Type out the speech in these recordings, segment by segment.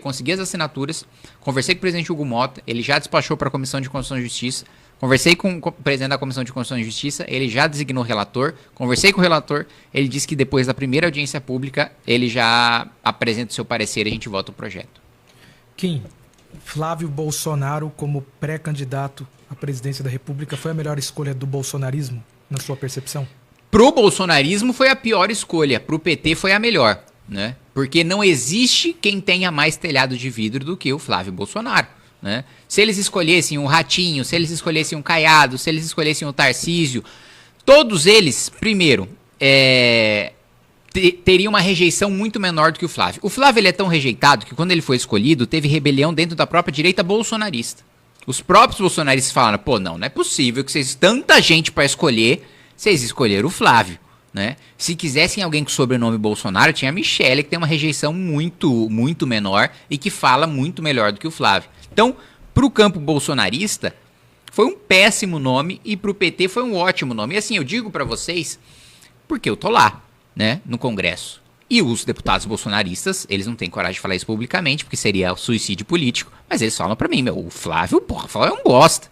Consegui as assinaturas, conversei com o presidente Hugo Mota, ele já despachou para a Comissão de Constituição e Justiça, conversei com o presidente da Comissão de Constituição e Justiça, ele já designou o relator, conversei com o relator, ele disse que depois da primeira audiência pública, ele já apresenta o seu parecer e a gente vota o projeto. Kim, Flávio Bolsonaro como pré-candidato à presidência da República foi a melhor escolha do bolsonarismo, na sua percepção? Pro bolsonarismo foi a pior escolha, pro PT foi a melhor, né? Porque não existe quem tenha mais telhado de vidro do que o Flávio Bolsonaro, né? Se eles escolhessem um Ratinho, se eles escolhessem um Caiado, se eles escolhessem um Tarcísio, todos eles, primeiro, teriam uma rejeição muito menor do que o Flávio. O Flávio ele é tão rejeitado que quando ele foi escolhido, teve rebelião dentro da própria direita bolsonarista. Os próprios bolsonaristas falaram, pô, não é possível que vocês, tanta gente para escolher, vocês escolheram o Flávio, né? Se quisessem alguém com sobrenome Bolsonaro, tinha a Michele, que tem uma rejeição muito, muito menor e que fala muito melhor do que o Flávio. Então, pro campo bolsonarista, foi um péssimo nome e pro PT foi um ótimo nome. E assim, eu digo para vocês, porque eu tô lá, né, no Congresso. E os deputados bolsonaristas, eles não têm coragem de falar isso publicamente, porque seria suicídio político, mas eles falam pra mim, o Flávio, porra, Flávio é um bosta.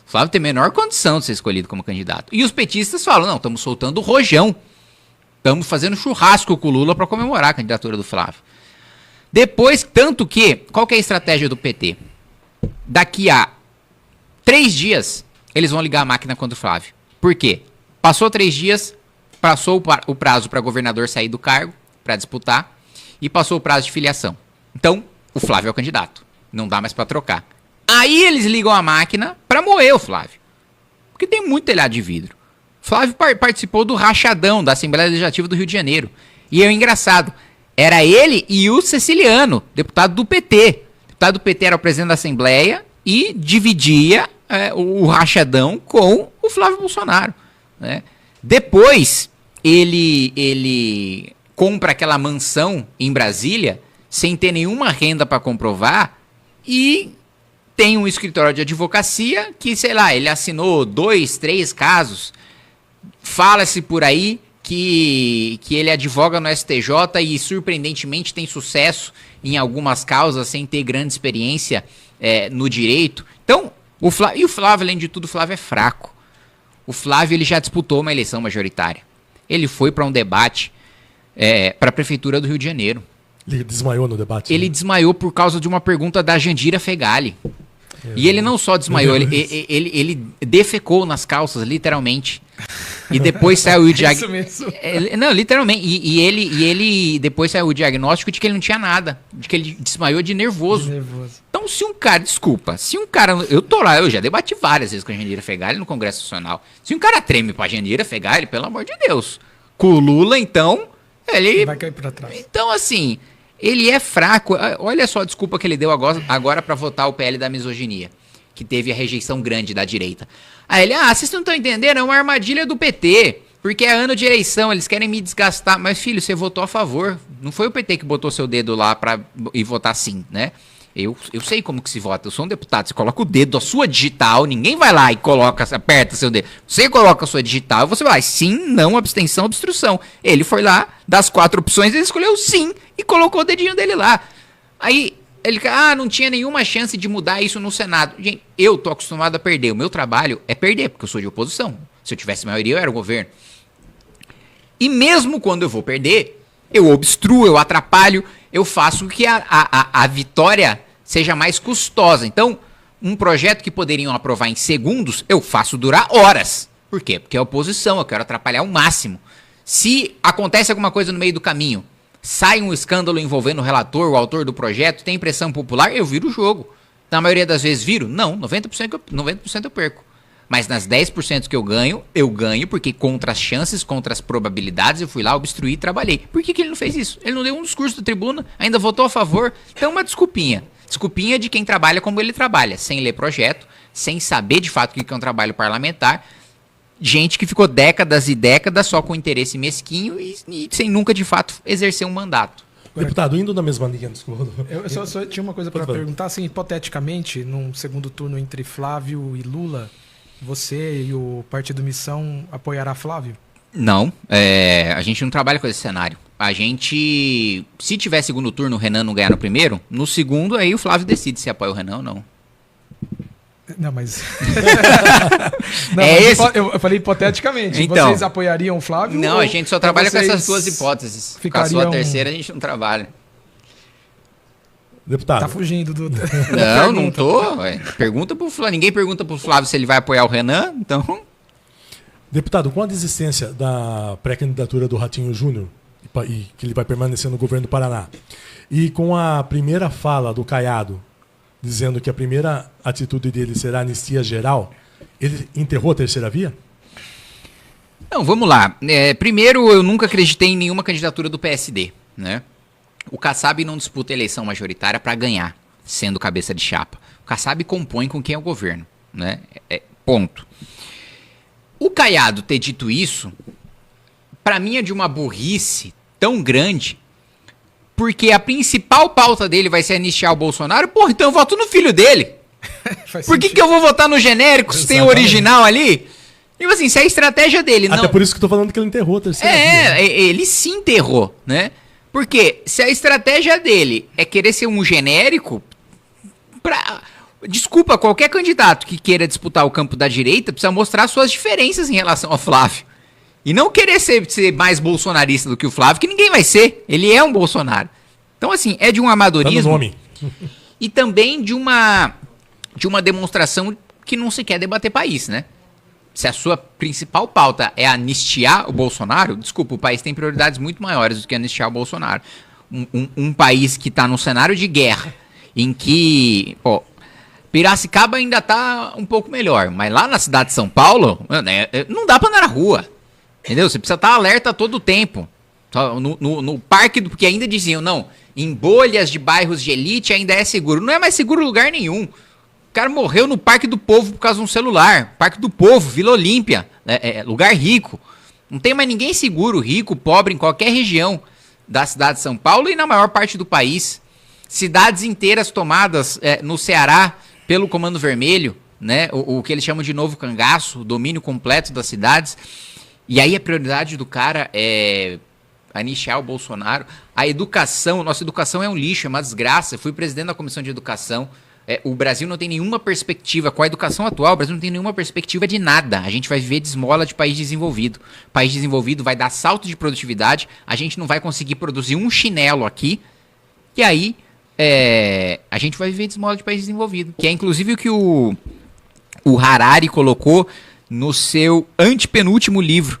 O Flávio tem a menor condição de ser escolhido como candidato. E os petistas falam, não, estamos soltando o rojão. Estamos fazendo churrasco com o Lula para comemorar a candidatura do Flávio. Depois, tanto que, qual que é a estratégia do PT? Daqui a 3 dias, eles vão ligar a máquina contra o Flávio. Por quê? Passou 3 dias, passou o prazo para governador sair do cargo, para disputar, e passou o prazo de filiação. Então, o Flávio é o candidato. Não dá mais para trocar. Aí eles ligam a máquina para moer o Flávio. Porque tem muito telhado de vidro. Flávio participou do rachadão da Assembleia Legislativa do Rio de Janeiro. E é engraçado, era ele e o Ceciliano, deputado do PT. O deputado do PT era o presidente da Assembleia e dividia o rachadão com o Flávio Bolsonaro, né? Depois, ele compra aquela mansão em Brasília, sem ter nenhuma renda para comprovar, e tem um escritório de advocacia que, sei lá, ele assinou 2, 3 casos. Fala-se por aí que ele advoga no STJ e, surpreendentemente, tem sucesso em algumas causas sem ter grande experiência no direito. Então, o Flávio, além de tudo, o Flávio é fraco. O Flávio ele já disputou uma eleição majoritária. Ele foi para um debate para a Prefeitura do Rio de Janeiro. Ele desmaiou no debate? Ele desmaiou por causa de uma pergunta da Jandira Fegali. E ele não só desmaiou, ele defecou nas calças, literalmente. E depois saiu o diagnóstico. Não, literalmente. E ele depois saiu o diagnóstico de que ele não tinha nada. De que ele desmaiou de nervoso. Então, se um cara, desculpa, eu tô lá, eu já debati várias vezes com a Jandira Fegali no Congresso Nacional. Se um cara treme pra Jandira Fegali, pelo amor de Deus. Com o Lula, então, ele vai cair pra trás. Então, assim, ele é fraco. Olha só a desculpa que ele deu agora para votar o PL da misoginia, que teve a rejeição grande da direita. Aí ele, vocês não estão entendendo, é uma armadilha do PT, porque é ano de eleição, eles querem me desgastar. Mas, filho, você votou a favor. Não foi o PT que botou seu dedo lá e votar sim, né? Eu sei como que se vota, eu sou um deputado, você coloca o dedo, a sua digital, ninguém vai lá e aperta seu dedo. Você coloca a sua digital e você vai, sim, não, abstenção, obstrução. Ele foi lá, das 4 opções, ele escolheu sim e colocou o dedinho dele lá. Aí ele, não tinha nenhuma chance de mudar isso no Senado. Gente, eu tô acostumado a perder, o meu trabalho é perder, porque eu sou de oposição. Se eu tivesse maioria, eu era o governo. E mesmo quando eu vou perder, eu obstruo, eu atrapalho, eu faço com que a vitória seja mais custosa. Então, um projeto que poderiam aprovar em segundos, eu faço durar horas. Por quê? Porque é oposição, eu quero atrapalhar ao máximo. Se acontece alguma coisa no meio do caminho, sai um escândalo envolvendo o relator, o autor do projeto, tem pressão popular, eu viro o jogo. Na maioria das vezes viro? Não, 90% eu perco. Mas nas 10% que eu ganho porque contra as chances, contra as probabilidades, eu fui lá, obstruí e trabalhei. Por que ele não fez isso? Ele não deu um discurso da tribuna, ainda votou a favor. Então, uma desculpinha. Desculpinha de quem trabalha como ele trabalha, sem ler projeto, sem saber de fato o que é um trabalho parlamentar. Gente que ficou décadas e décadas só com interesse mesquinho e sem nunca de fato exercer um mandato. Deputado, indo na mesma linha, desculpa. Eu só tinha uma coisa para perguntar, assim, hipoteticamente, num segundo turno entre Flávio e Lula, você e o Partido Missão apoiará Flávio? Não, a gente não trabalha com esse cenário. A gente, se tiver segundo turno, o Renan não ganhar no primeiro, no segundo aí o Flávio decide se apoia o Renan ou não. Não, mas... Esse? Eu falei hipoteticamente. Então, vocês apoiariam o Flávio? Não, ou a gente só trabalha com vocês essas duas hipóteses. Com a ficariam- sua terceira a gente não trabalha. Deputado, Tá fugindo do... Não, não tô. Pergunta pro Flávio. Ninguém pergunta pro Flávio se ele vai apoiar o Renan, então... deputado, com a desistência da pré-candidatura do Ratinho Júnior, e que ele vai permanecer no governo do Paraná, e com a primeira fala do Caiado, dizendo que a primeira atitude dele será anistia geral, ele enterrou a terceira via? Não, vamos lá. Primeiro, eu nunca acreditei em nenhuma candidatura do PSD, né? O Kassab não disputa eleição majoritária para ganhar, sendo cabeça de chapa. O Kassab compõe com quem é o governo, né? Ponto. O Caiado ter dito isso, para mim é de uma burrice tão grande, porque a principal pauta dele vai ser anistiar o Bolsonaro. Porra, então eu voto no filho dele. Faz Por que sentido. eu vou votar no genérico se tem o Exatamente. original ali? Tipo assim, se é a estratégia dele Até não... por isso que eu tô falando que ele enterrou a terceira via. Ele se enterrou, né? Porque se a estratégia dele é querer ser um genérico, desculpa, qualquer candidato que queira disputar o campo da direita precisa mostrar suas diferenças em relação ao Flávio. E não querer ser mais bolsonarista do que o Flávio, que ninguém vai ser. Ele é um Bolsonaro. Então, assim, é de um Tá no amadorismo nome. e também de uma demonstração que não se quer debater país, né? Se a sua principal pauta é anistiar o Bolsonaro, desculpa, o país tem prioridades muito maiores do que anistiar o Bolsonaro. Um país que está num cenário de guerra, em que, pô, Piracicaba ainda tá um pouco melhor, mas lá na cidade de São Paulo, mano, não dá pra andar na rua, entendeu? Você precisa estar alerta todo o tempo. No parque, porque ainda diziam, não, em bolhas de bairros de elite ainda é seguro. Não é mais seguro em lugar nenhum. O cara morreu no Parque do Povo por causa de um celular. Parque do Povo, Vila Olímpia, lugar rico. Não tem mais ninguém seguro, rico, pobre, em qualquer região da cidade de São Paulo e na maior parte do país. Cidades inteiras tomadas no Ceará pelo Comando Vermelho, né? O que eles chamam de novo cangaço, o domínio completo das cidades. E aí a prioridade do cara é anistiar o Bolsonaro. A educação, nossa educação é um lixo, é uma desgraça. Eu fui presidente da Comissão de Educação. O Brasil não tem nenhuma perspectiva, com a educação atual, o Brasil não tem nenhuma perspectiva de nada. A gente vai viver de esmola de país desenvolvido. País desenvolvido vai dar salto de produtividade, a gente não vai conseguir produzir um chinelo aqui, e aí a gente vai viver de esmola de país desenvolvido. Que é inclusive o que o Harari colocou no seu antepenúltimo livro,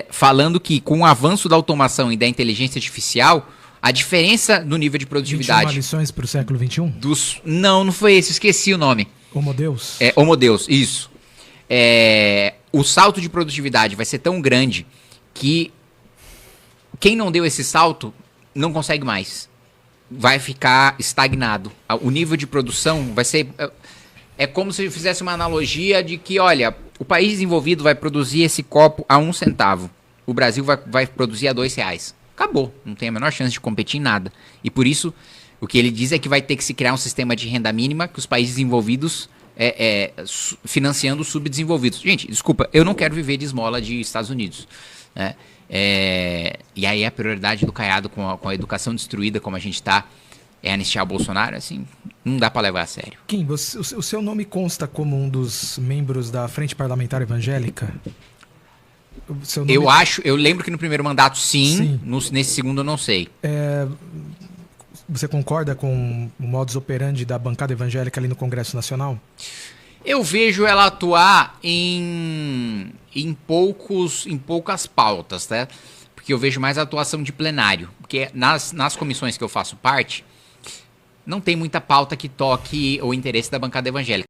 falando que com o avanço da automação e da inteligência artificial, a diferença no nível de 21 produtividade... lições pro século XXI? Não foi esse, esqueci o nome. Homo Deus? Homo Deus, isso. O salto de produtividade vai ser tão grande que quem não deu esse salto não consegue mais. Vai ficar estagnado. O nível de produção vai ser... É como se eu fizesse uma analogia de que, olha, o país desenvolvido vai produzir esse copo a 1 centavo. O Brasil vai produzir a R$2. Acabou, não tem a menor chance de competir em nada. E por isso, o que ele diz é que vai ter que se criar um sistema de renda mínima que os países desenvolvidos financiando os subdesenvolvidos. Gente, desculpa, eu não quero viver de esmola de Estados Unidos, né? E aí a prioridade do Caiado com a educação destruída como a gente está é anistiar o Bolsonaro, assim, não dá para levar a sério. Kim, o seu nome consta como um dos membros da Frente Parlamentar Evangélica? O seu nome... Eu lembro que no primeiro mandato sim. Nesse segundo eu não sei. Você concorda com o modus operandi da bancada evangélica ali no Congresso Nacional? Eu vejo ela atuar em poucas pautas, né? Porque eu vejo mais a atuação de plenário. Porque nas comissões que eu faço parte, não tem muita pauta que toque o interesse da bancada evangélica.